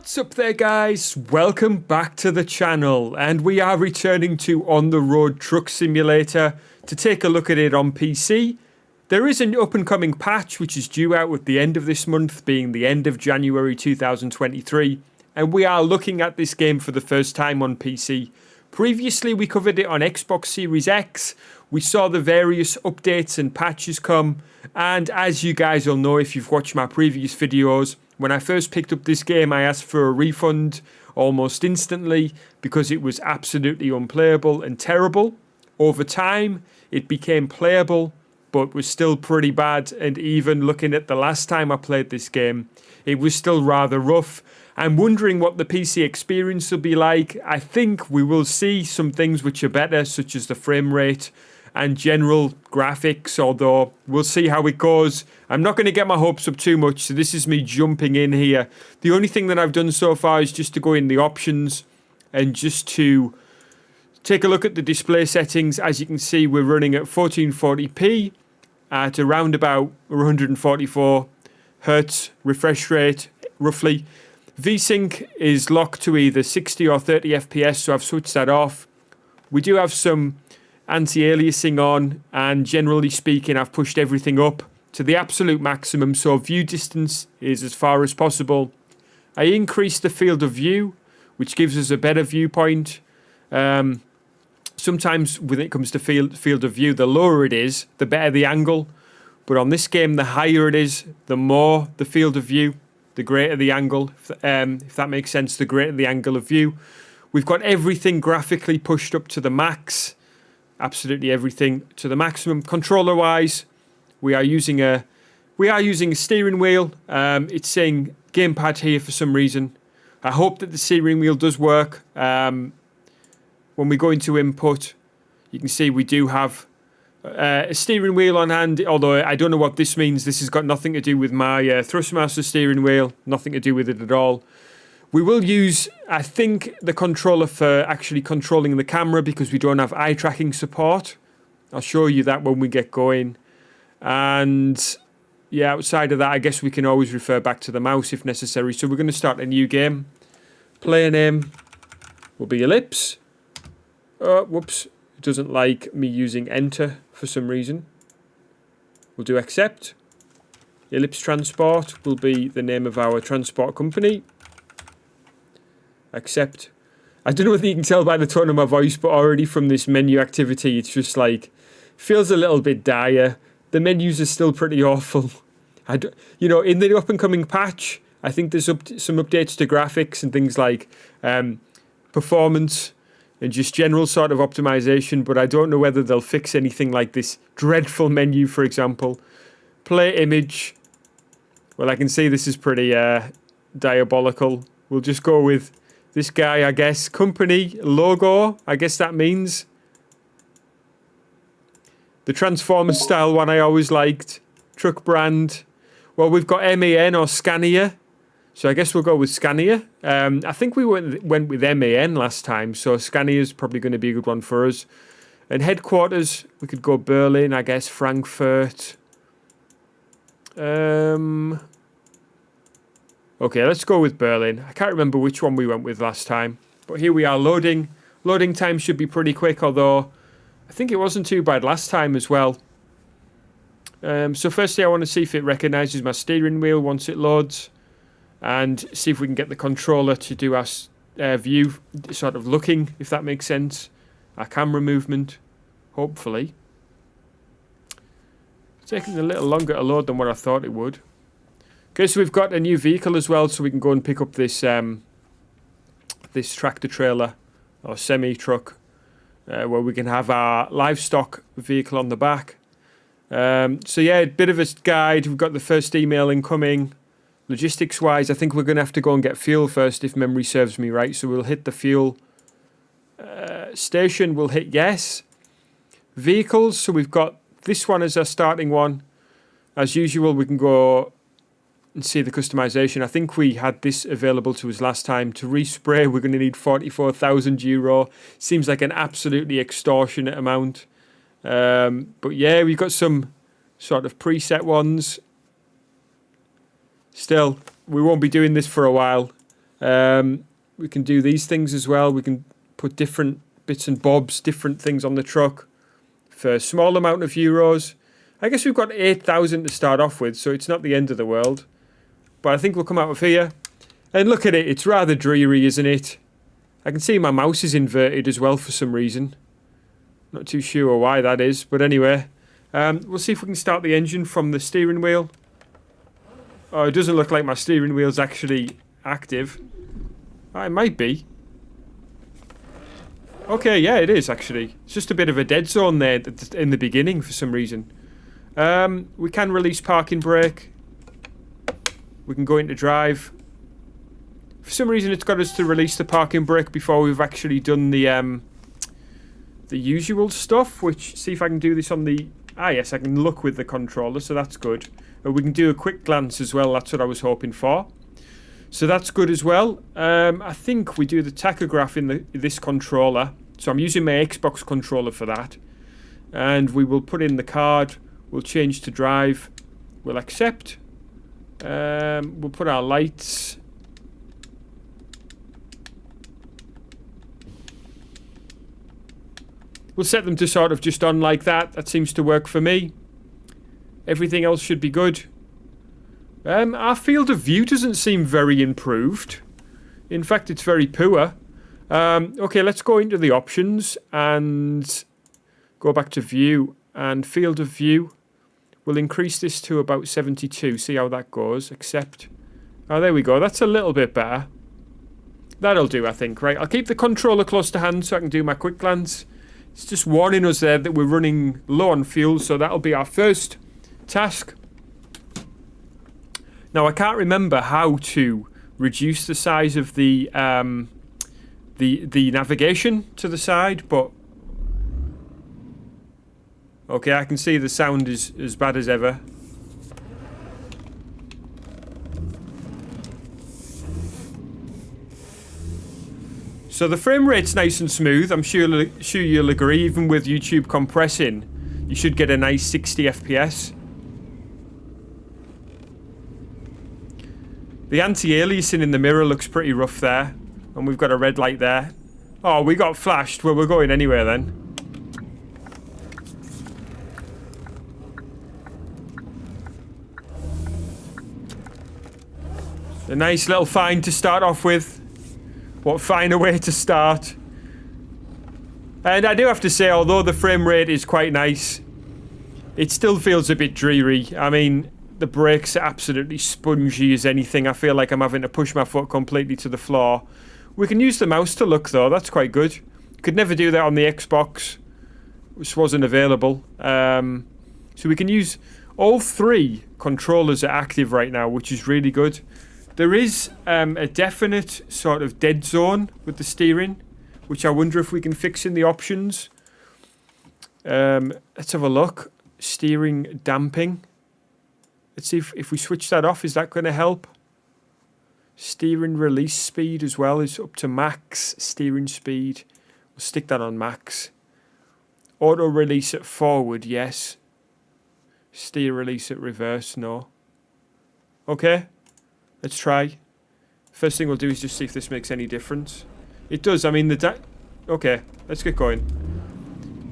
What's up there, guys? Welcome back to the channel, and we are returning to On the Road Truck Simulator to take a look at it on PC. There is an up and coming patch which is due out at the end of this month, being the end of January 2023, and we are looking at this game for the first time on PC. Previously we covered it on Xbox Series X. We saw the various updates and patches come, and as you guys will know if you've watched my previous videos, when I first picked up this game, I asked for a refund almost instantly because it was absolutely unplayable and terrible. Over time, it became playable, but was still pretty bad. And even looking at the last time I played this game, it was still rather rough. I'm wondering what the PC experience will be like. I think we will see some things which are better, such as the frame rate and general graphics, although we'll see how it goes. I'm not going to get my hopes up too much, so this is me jumping in here. The only thing that I've done so far is just to go in the options and just to take a look at the display settings. As you can see, we're running at 1440p at around about 144 hertz refresh rate, roughly. VSync is locked to either 60 or 30 FPS, so I've switched that off. We do have some anti-aliasing on, and generally speaking I've pushed everything up to the absolute maximum, so view distance is as far as possible. I increased the field of view, which gives us a better viewpoint. Sometimes when it comes to field of view, the lower it is, the better the angle, but on this game the higher it is, the more the field of view, the greater the angle, if that makes sense, the greater the angle of view. We've got everything graphically pushed up to the max. Absolutely everything to the maximum. Controller wise, we are using a steering wheel. It's saying gamepad here for some reason. I hope that the steering wheel does work. When we go into input, you can see we do have a steering wheel on hand, although I don't know what this means. This has got nothing to do with my Thrustmaster steering wheel, nothing to do with it at all. We will use, I think, the controller for actually controlling the camera because we don't have eye tracking support. I'll show you that when we get going. And yeah, outside of that, I guess we can always refer back to the mouse if necessary. So we're going to start a new game. Player name will be Ellipse. Oh, whoops. It doesn't like me using enter for some reason. We'll do accept. Ellipse Transport will be the name of our transport company. Accept. I don't know whether you can tell by the tone of my voice, but already from this menu activity, it's just like, feels a little bit dire. The menus are still pretty awful. In the up and coming patch, I think there's some updates to graphics and things like performance and just general sort of optimization, but I don't know whether they'll fix anything like this dreadful menu, for example. Play image. Well, I can see this is pretty diabolical. We'll just go with this guy, I guess. Company, logo, I guess that means. The Transformers style one I always liked. Truck brand. Well, we've got MAN or Scania. So I guess we'll go with Scania. I think we went with MAN last time, so Scania's probably going to be a good one for us. And headquarters, we could go Berlin, I guess, Frankfurt. Okay, let's go with Berlin. I can't remember which one we went with last time. But here we are loading. Loading time should be pretty quick, although I think it wasn't too bad last time as well. So firstly, I want to see if it recognises my steering wheel once it loads. And see if we can get the controller to do our view, sort of looking, if that makes sense. Our camera movement, hopefully. It's taking a little longer to load than what I thought it would. Okay, so we've got a new vehicle as well, so we can go and pick up this this tractor trailer or semi-truck where we can have our livestock vehicle on the back. So yeah, a bit of a guide. We've got the first email incoming. Logistics-wise, I think we're going to have to go and get fuel first if memory serves me right. So we'll hit the fuel station. We'll hit yes. Vehicles, so we've got this one as our starting one. As usual, we can go and see the customization. I think we had this available to us last time. To respray, we're going to need €44,000. Seems like an absolutely extortionate amount. But yeah, we've got some sort of preset ones. Still, we won't be doing this for a while. We can do these things as well. We can put different bits and bobs, different things on the truck for a small amount of euros. I guess we've got 8,000 to start off with, so it's not the end of the world. But I think we'll come out of here. And look at it, it's rather dreary, isn't it? I can see my mouse is inverted as well for some reason. Not too sure why that is, but anyway. We'll see if we can start the engine from the steering wheel. Oh, it doesn't look like my steering wheel's actually active. Oh, it might be. Okay, yeah, it is actually. It's just a bit of a dead zone there in the beginning for some reason. We can release parking brake. We can go into drive. For some reason, it's got us to release the parking brake before we've actually done the usual stuff. Which, see if I can do this on the... Ah, yes, I can look with the controller, so that's good. We can do a quick glance as well. That's what I was hoping for. So that's good as well. I think we do the tachograph in this controller. So I'm using my Xbox controller for that. And we will put in the card. We'll change to drive. We'll accept. We'll put our lights. We'll set them to sort of just on like that. That seems to work for me. Everything else should be good. Our field of view doesn't seem very improved. In fact, it's very poor. Okay, let's go into the options and go back to view and field of view. We'll increase this to about 72. See how that goes. Accept. Oh, there we go. That's a little bit better. That'll do, I think. Right, I'll keep the controller close to hand so I can do my quick glance. It's just warning us there that we're running low on fuel, so that'll be our first task. Now, I can't remember how to reduce the size of the navigation to the side, but okay, I can see the sound is as bad as ever. So the frame rate's nice and smooth. I'm sure you'll agree, even with YouTube compressing, you should get a nice 60 FPS. The anti-aliasing in the mirror looks pretty rough there. And we've got a red light there. Oh, we got flashed. Well, we're going anywhere then. A nice little find to start off with. What finer way to start. And I do have to say, although the frame rate is quite nice, it still feels a bit dreary. I mean, the brakes are absolutely spongy as anything. I feel like I'm having to push my foot completely to the floor. We can use the mouse to look, though. That's quite good. Could never do that on the Xbox, which wasn't available. So we can use... All three controllers are active right now, which is really good. There is a definite sort of dead zone with the steering, which I wonder if we can fix in the options. Let's have a look. Steering damping. Let's see if we switch that off, is that going to help? Steering release speed as well is up to max. Steering speed. We'll stick that on max. Auto release at forward, yes. Steer release at reverse, no. Okay. Let's try. First thing we'll do is just see if this makes any difference. It does. I mean, okay, let's get going.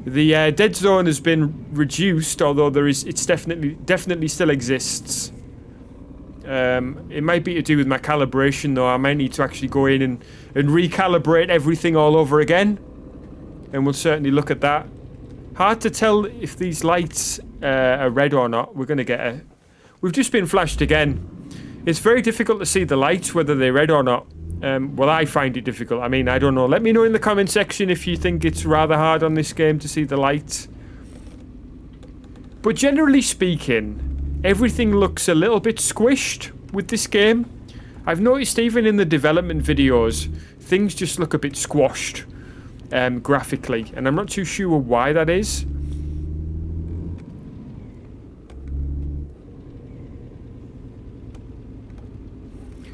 The dead zone has been reduced, although it's definitely still exists. It might be to do with my calibration, though. I might need to actually go in and recalibrate everything all over again. And we'll certainly look at that. Hard to tell if these lights are red or not. We're going to get a... We've just been flashed again. It's very difficult to see the lights, whether they're red or not. Well, I find it difficult. I mean, I don't know. Let me know in the comment section if you think it's rather hard on this game to see the lights. But generally speaking, everything looks a little bit squished with this game. I've noticed even in the development videos, things just look a bit squashed graphically. And I'm not too sure why that is.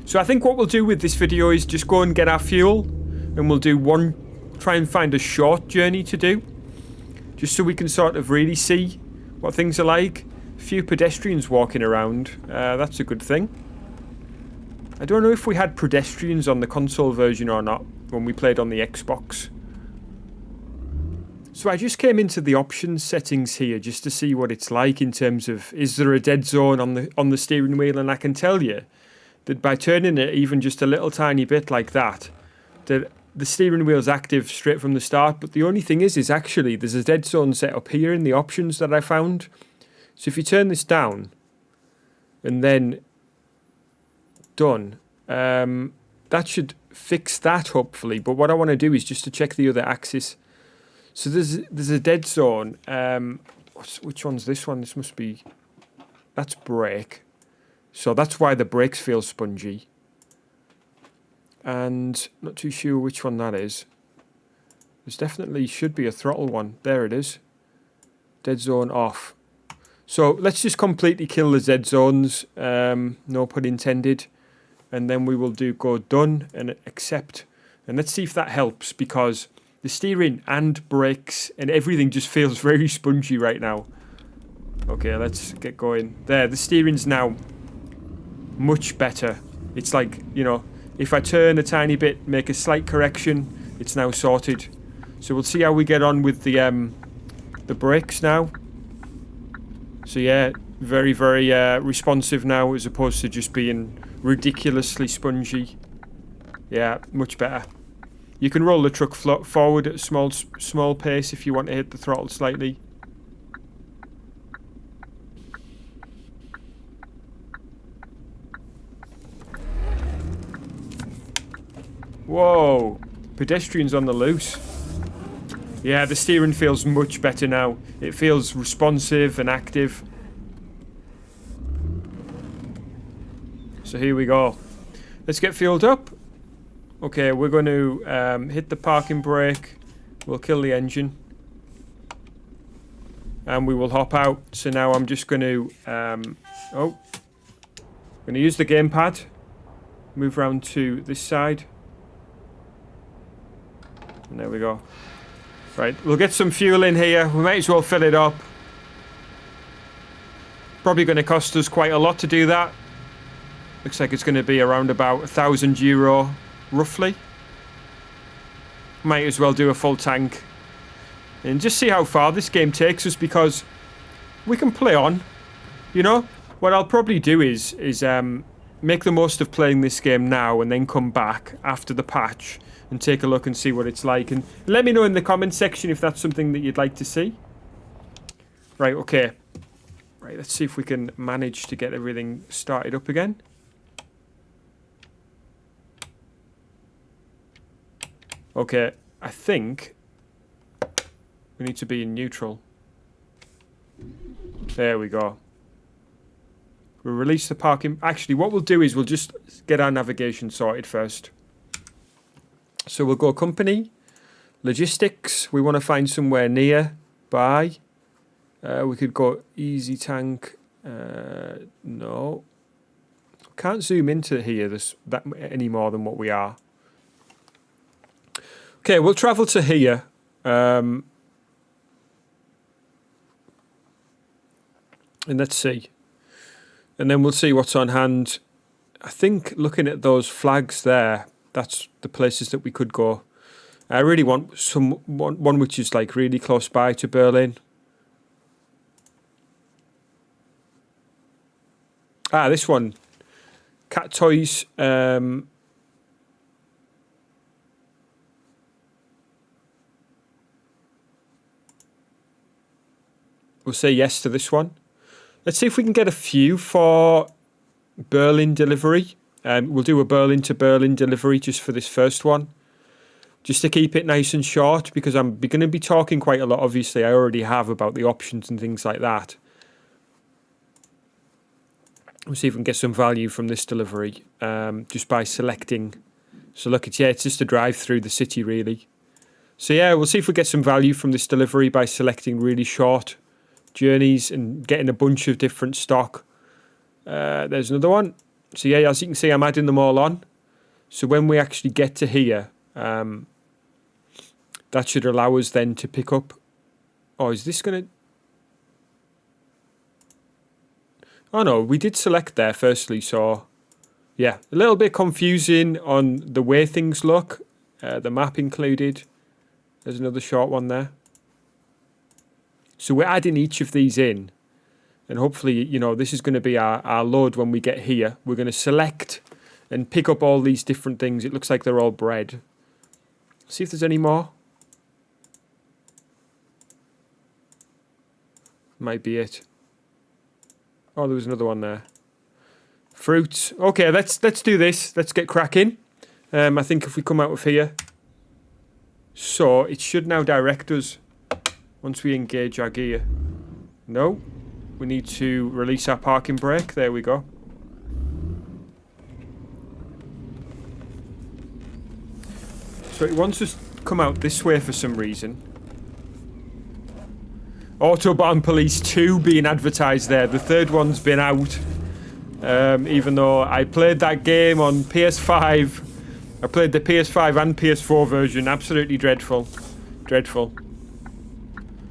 So I think what we'll do with this video is just go and get our fuel, and we'll do try and find a short journey to do, just so we can sort of really see what things are like. A few pedestrians walking around, that's a good thing. I don't know if we had pedestrians on the console version or not when we played on the Xbox. So I just came into the options settings here just to see what it's like in terms of, is there a dead zone on the steering wheel? And I can tell you that by turning it even just a little tiny bit like that, that the steering wheel's active straight from the start. But the only thing is actually there's a dead zone set up here in the options that I found. So if you turn this down and then done, that should fix that hopefully. But what I want to do is just to check the other axis. So there's a dead zone. Which one's this one? This must be, that's brake. So that's why the brakes feel spongy. And not too sure which one that is. There's definitely should be a throttle one. There it is. Dead zone off. So let's just completely kill the dead zones. No pun intended. And then we will go done and accept. And let's see if that helps, because the steering and brakes and everything just feels very spongy right now. Okay, let's get going. There, the steering's now much better. It's like, you know, if I turn a tiny bit, make a slight correction, it's now sorted. So we'll see how we get on with the brakes now. So yeah, very, very responsive now as opposed to just being ridiculously spongy. Yeah, much better. You can roll the truck forward at a small pace if you want to hit the throttle slightly. Whoa, pedestrians on the loose. Yeah, the steering feels much better now. It feels responsive and active. So here we go. Let's get fueled up. Okay, we're going to hit the parking brake. We'll kill the engine. And we will hop out. So now I'm just going to... going to use the gamepad. Move around to this side. And there we go. Right, we'll get some fuel in here. We might as well fill it up. Probably going to cost us quite a lot to do that. Looks like it's going to be around about €1,000, roughly. Might as well do a full tank. And just see how far this game takes us, because we can play on. You know, what I'll probably do is make the most of playing this game now and then come back after the patch and take a look and see what it's like. And let me know in the comment section if that's something that you'd like to see. Right, okay. Right, let's see if we can manage to get everything started up again. Okay, I think we need to be in neutral. There we go. We'll release the parking. Actually, what we'll do is we'll just get our navigation sorted first. So we'll go company, logistics. We want to find somewhere nearby. We could go easy tank. No. Can't zoom into here that any more than what we are. Okay, we'll travel to here. And let's see. And then we'll see what's on hand. I think looking at those flags there, that's the places that we could go. I really want one which is like really close by to Berlin. Ah, this one. Cat Toys. We'll say yes to this one. Let's see if we can get a few for Berlin delivery. We'll do a Berlin to Berlin delivery just for this first one. Just to keep it nice and short, because I'm going to be talking quite a lot, obviously. I already have about the options and things like that. We'll see if we can get some value from this delivery just by selecting. So look, it's just a drive through the city, really. So yeah, we'll see if we get some value from this delivery by selecting really short journeys and getting a bunch of different stock. There's another one. So yeah, as you can see, I'm adding them all on. So when we actually get to here, that should allow us then to pick up. Oh, is this going to... Oh no, we did select there firstly, so Yeah, a little bit confusing on the way things look. The map included. There's another short one there. So we're adding each of these in. And hopefully, you know, this is going to be our load when we get here. We're going to select and pick up all these different things. It looks like they're all bread. See if there's any more. Might be it. Oh, there was another one there. Fruits. Okay, let's do this. Let's get cracking. I think if we come out of here. So, it should now direct us once we engage our gear. No. We need to release our parking brake. There we go. So it wants us to come out this way for some reason. Autobahn Police 2 being advertised there. The third one's been out. Even though I played that game on PS5. I played the PS5 and PS4 version. Absolutely dreadful. Dreadful.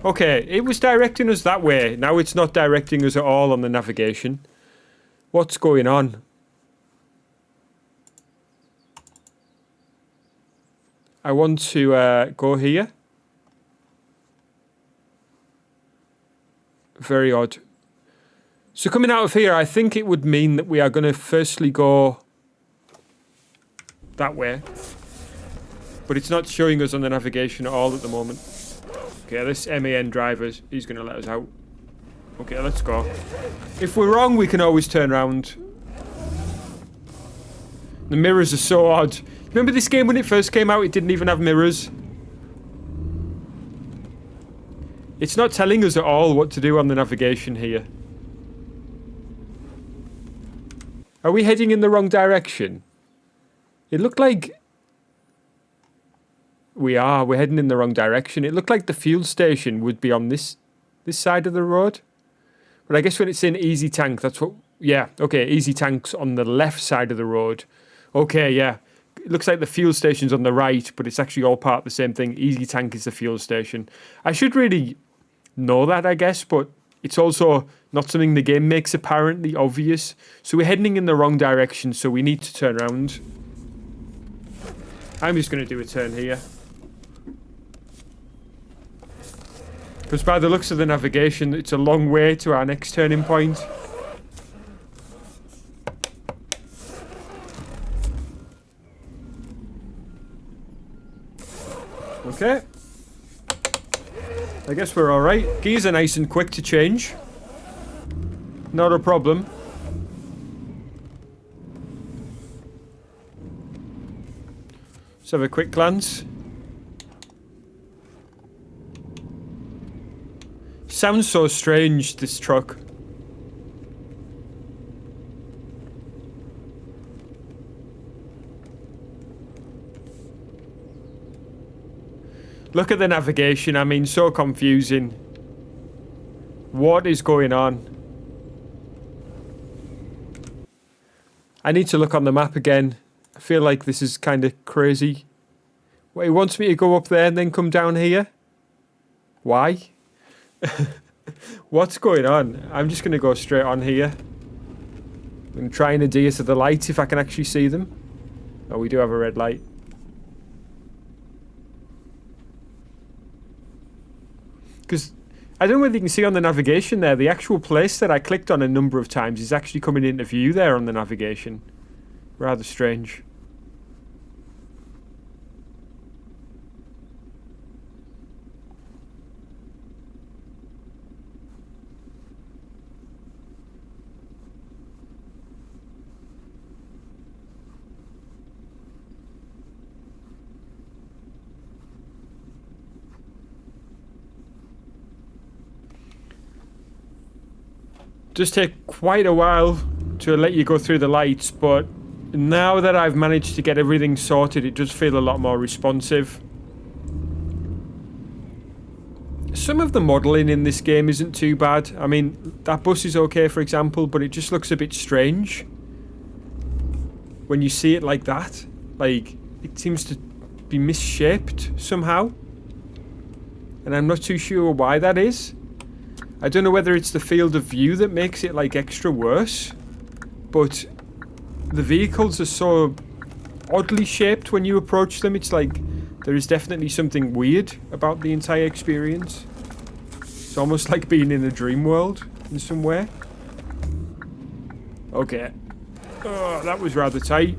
Okay, it was directing us that way. Now it's not directing us at all on the navigation. What's going on? I want to go here. Very odd. So coming out of here, I think it would mean that we are going to firstly go that way. But it's not showing us on the navigation at all at the moment. Okay, this MAN driver, he's going to let us out. Okay, let's go. If we're wrong, we can always turn around. The mirrors are so odd. Remember this game when it first came out? It didn't even have mirrors. It's not telling us at all what to do on the navigation here. Are we heading in the wrong direction? It looked like... We're heading in the wrong direction. It looked like the fuel station would be on this side of the road. But I guess when it's in Easy Tank, that's what... Yeah, okay, Easy Tank's on the left side of the road. Okay, yeah. It looks like the fuel station's on the right, but it's actually all part of the same thing. Easy Tank is the fuel station. I should really know that, I guess, but it's also not something the game makes apparently obvious. So we're heading in the wrong direction, so we need to turn around. I'm just going to do a turn here. Because by the looks of the navigation, it's a long way to our next turning point. Okay. I guess we're alright. Gears are nice and quick to change. Not a problem. Let's have a quick glance. Sounds so strange, this truck. Look at the navigation, I mean, so confusing. What is going on? I need to look on the map again. I feel like this is kind of crazy. Wait, he wants me to go up there and then come down here? Why? What's going on? I'm just going to go straight on here. I'm going to try and adhere to the lights if I can actually see them. Oh, we do have a red light. Because I don't know whether you can see on the navigation there, the actual place that I clicked on a number of times is actually coming into view there on the navigation. Rather strange. Does take quite a while to let you go through the lights, but now that I've managed to get everything sorted, it does feel a lot more responsive. Some of the modelling in this game isn't too bad. I mean, that bus is okay, for example, but it just looks a bit strange when you see it like that. Like, it seems to be misshaped somehow, and I'm not too sure why that is. I don't know whether it's the field of view that makes it like extra worse, but the vehicles are so oddly shaped when you approach them. It's like there is definitely something weird about the entire experience. It's almost like being in a dream world in some way. Okay. Oh, that was rather tight.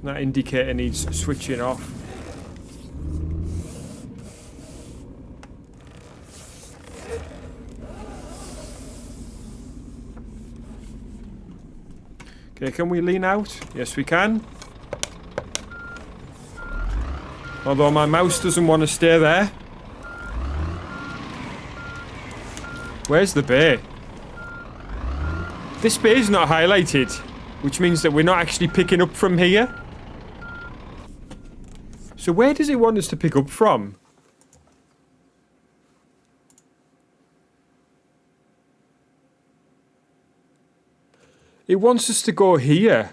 That indicator needs switching off. Okay, can we lean out? Yes, we can. Although my mouse doesn't want to stay there. Where's the bay? This bay is not highlighted, which means that we're not actually picking up from here. So where does it want us to pick up from? It wants us to go here.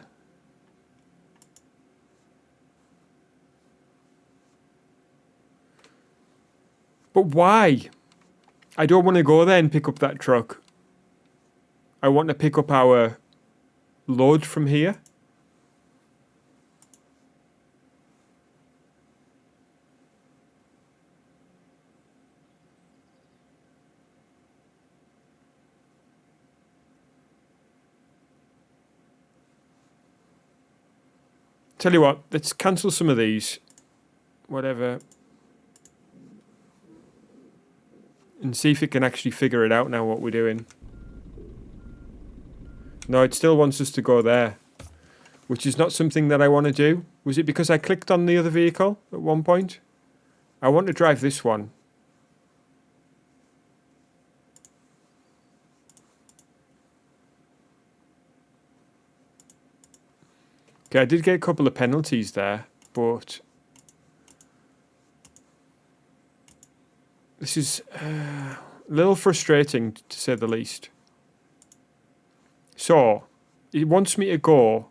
But why? I don't want to go there and pick up that truck. I want to pick up our load from here. Tell you what, let's cancel some of these. Whatever. And see if it can actually figure it out now what we're doing. No, it still wants us to go there. Which is not something that I want to do. Was it because I clicked on the other vehicle at one point? I want to drive this one. Okay, I did get a couple of penalties there, but this is a little frustrating, to say the least. So, it wants me to go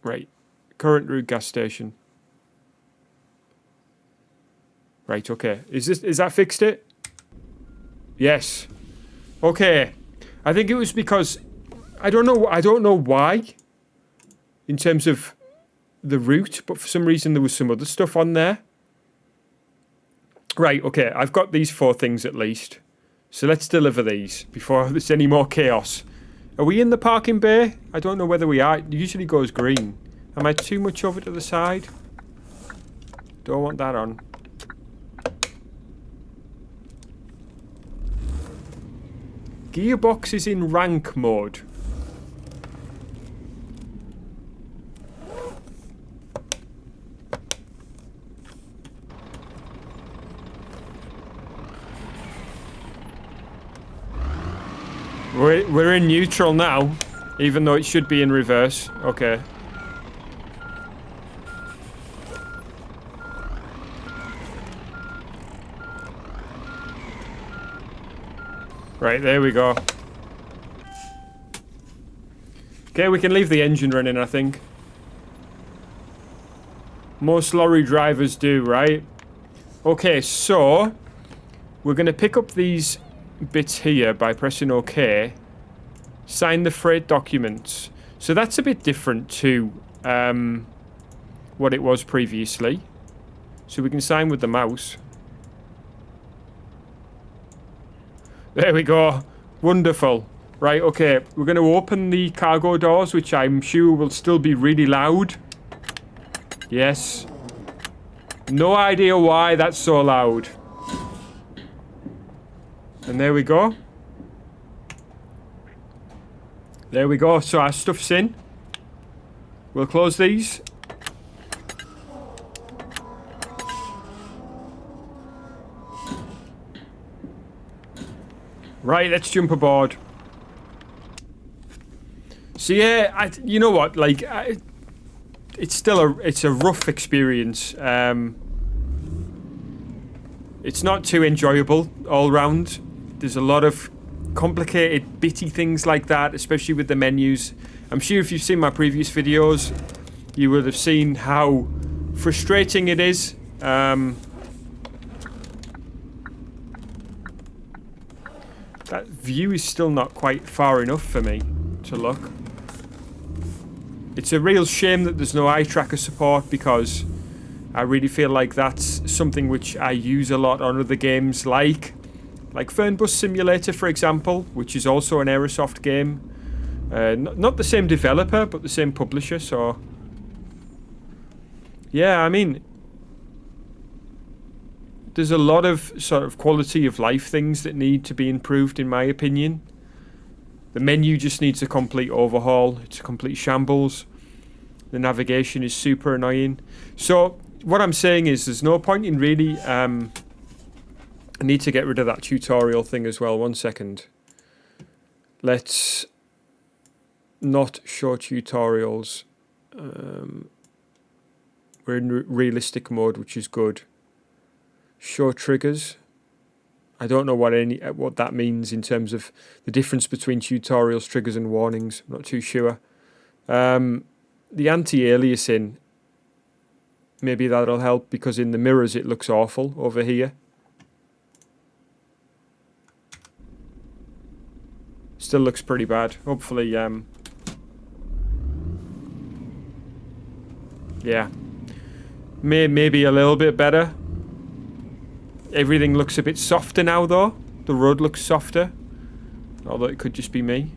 right. Current route gas station. Right, okay. Is that fixed it? Yes. Okay, I think it was because I don't know why in terms of the route, but for some reason there was some other stuff on there. Right, okay, I've got these 4 things at least. So let's deliver these before there's any more chaos. Are we in the parking bay? I don't know whether we are. It usually goes green. Am I too much over to the side? Don't want that on. Gearbox is in rank mode. We're in neutral now, even though it should be in reverse. Okay. Right, there we go. Okay, we can leave the engine running, I think. Most lorry drivers do, right? Okay, so we're going to pick up these bits here by pressing OK. Sign the freight documents. So that's a bit different to what it was previously. So we can sign with the mouse. There we go. Wonderful. Right, okay. We're going to open the cargo doors, which I'm sure will still be really loud. Yes. No idea why that's so loud. And there we go. There we go. So our stuff's in. We'll close these. Right, let's jump aboard. So yeah, you know what? Like, it's still it's a rough experience. It's not too enjoyable all round. There's a lot of complicated, bitty things like that, especially with the menus. I'm sure if you've seen my previous videos, you would have seen how frustrating it is. view is still not quite far enough for me to look. It's a real shame that there's no eye tracker support, because I really feel like that's something which I use a lot on other games like Fernbus Simulator, for example, which is also an Aerosoft game. Not the same developer, but the same publisher, so... Yeah, I mean... There's a lot of sort of quality of life things that need to be improved, in my opinion. The menu just needs a complete overhaul. It's a complete shambles. The navigation is super annoying. So, what I'm saying is there's no point in really... I need to get rid of that tutorial thing as well. 1 second. Let's not show tutorials. We're in realistic mode, which is good. Show triggers. I don't know what that means in terms of the difference between tutorials, triggers, and warnings. I'm not too sure. The anti-aliasing, maybe that'll help, because in the mirrors it looks awful over here. Still looks pretty bad. Hopefully, yeah. Maybe a little bit better. Everything looks a bit softer now, though. The road looks softer. Although it could just be me.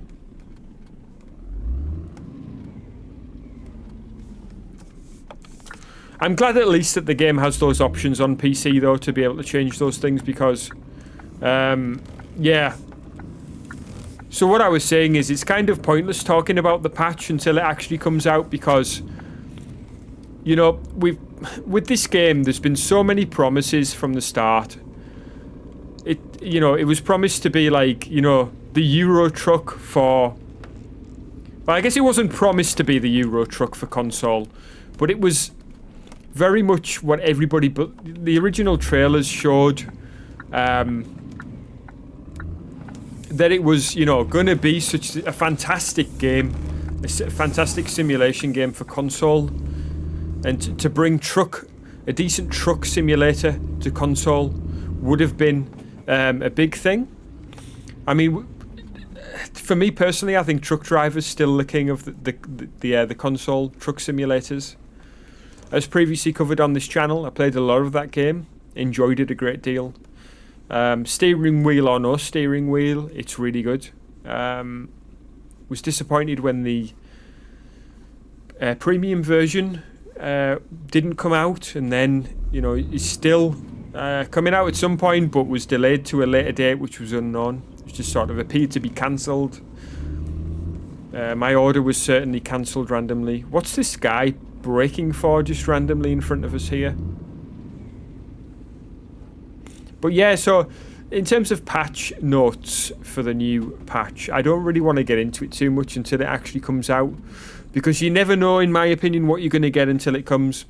I'm glad at least that the game has those options on PC, though, to be able to change those things, because... yeah. So what I was saying is it's kind of pointless talking about the patch until it actually comes out, because... You know, with this game, there's been so many promises from the start. It was promised to be like, the Euro truck for... Well, I guess it wasn't promised to be the Euro truck for console, but it was very much what everybody... But the original trailers showed that it was, going to be such a fantastic game, a fantastic simulation game for console. And to bring a decent truck simulator to console would have been a big thing. I mean, for me personally, I think Truck Driver's still the king of the console truck simulators. As previously covered on this channel, I played a lot of that game, enjoyed it a great deal. Steering wheel or no steering wheel, it's really good. Was disappointed when the premium version didn't come out, and then it's still coming out at some point, but was delayed to a later date, which was unknown. It just sort of appeared to be cancelled. My order was certainly cancelled randomly. What's this guy braking for just randomly in front of us here? But yeah, so in terms of patch notes for the new patch, I don't really want to get into it too much until it actually comes out, because you never know, in my opinion, what you're going to get until it comes.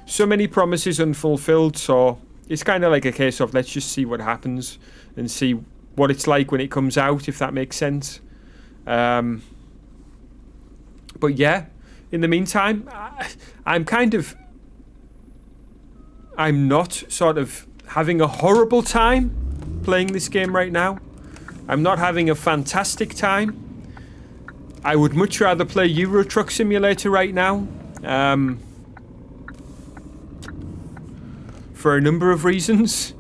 So many promises unfulfilled, so it's kind of like a case of let's just see what happens and see what it's like when it comes out, if that makes sense. But yeah, in the meantime, I'm not sort of having a horrible time playing this game right now. I'm not having a fantastic time. I would much rather play Euro Truck Simulator right now. For a number of reasons.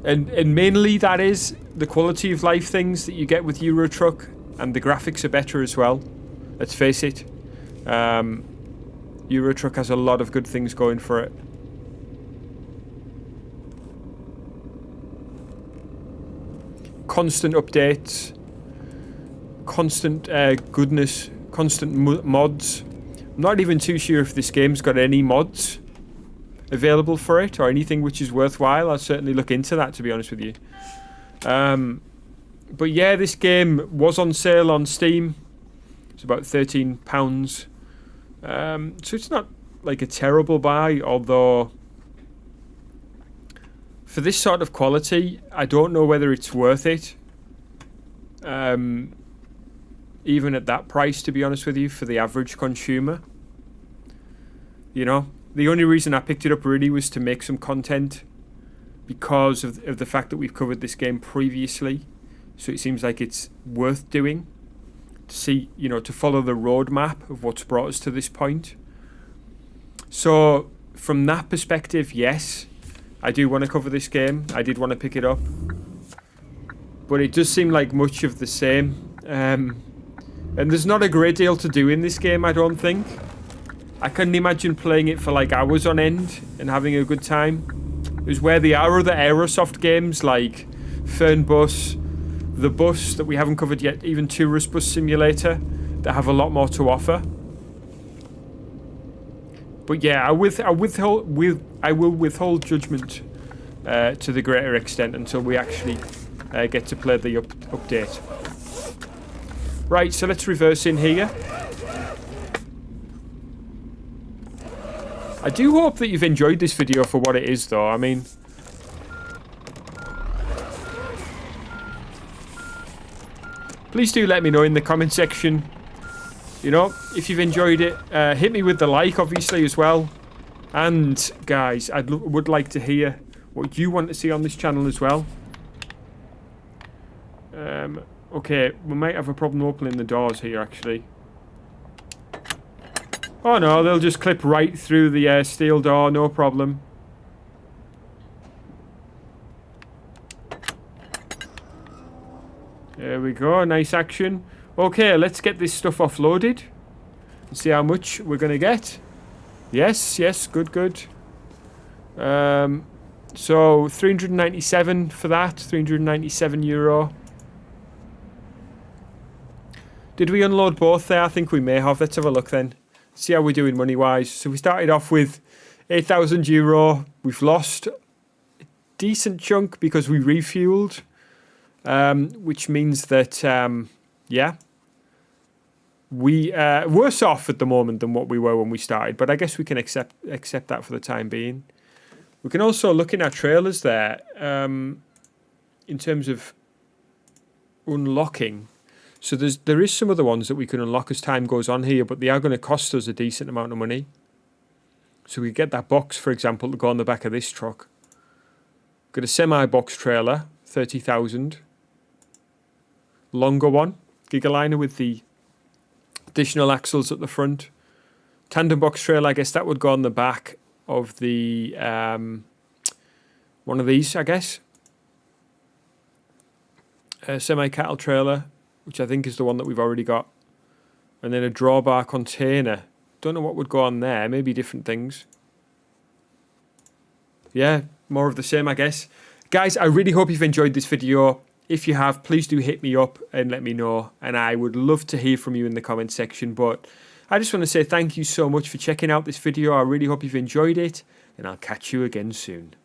And mainly that is the quality of life things that you get with Euro Truck, and the graphics are better as well. Let's face it. Euro Truck has a lot of good things going for it. Constant updates. Constant goodness, constant mods. I'm not even too sure if this game's got any mods available for it or anything which is worthwhile. I'll certainly look into that, to be honest with you. But yeah, this game was on sale on Steam. It's about £13. So it's not like a terrible buy, although for this sort of quality, I don't know whether it's worth it. Even at that price, to be honest with you, for the average consumer. The only reason I picked it up really was to make some content, because of the fact that we've covered this game previously. So it seems like it's worth doing to see, to follow the roadmap of what's brought us to this point. So from that perspective, yes, I do want to cover this game. I did want to pick it up. But it does seem like much of the same. And there's not a great deal to do in this game, I don't think. I couldn't imagine playing it for like hours on end and having a good time. It was where there are other Aerosoft games like Fernbus, The Bus that we haven't covered yet, even Tourist Bus Simulator, that have a lot more to offer. But yeah, I will withhold judgment to the greater extent until we actually get to play the update. Right, so let's reverse in here. I do hope that you've enjoyed this video for what it is, though. I mean, please do let me know in the comment section, if you've enjoyed it. Hit me with the like, obviously, as well. And, guys, I would like to hear what you want to see on this channel as well. Okay, we might have a problem opening the doors here, actually. Oh, no, they'll just clip right through the steel door, no problem. There we go, nice action. Okay, let's get this stuff offloaded and see how much we're going to get. Yes, good. So 397 for that, 397 euro. Did we unload both there? I think we may have. Let's have a look then. See how we're doing money-wise. So we started off with 8,000 euro. We've lost a decent chunk because we refueled, which means that, yeah, we are worse off at the moment than what we were when we started. But I guess we can accept that for the time being. We can also look in our trailers there in terms of unlocking. So there is some other ones that we can unlock as time goes on here, but they are going to cost us a decent amount of money. So we get that box, for example, to go on the back of this truck. Got a semi-box trailer, 30,000. Longer one, Gigaliner with the additional axles at the front. Tandem box trailer, I guess that would go on the back of the one of these, I guess. A semi-cattle trailer, which I think is the one that we've already got. And then a drawbar container. Don't know what would go on there. Maybe different things. Yeah, more of the same, I guess. Guys, I really hope you've enjoyed this video. If you have, please do hit me up and let me know. And I would love to hear from you in the comment section. But I just want to say thank you so much for checking out this video. I really hope you've enjoyed it. And I'll catch you again soon.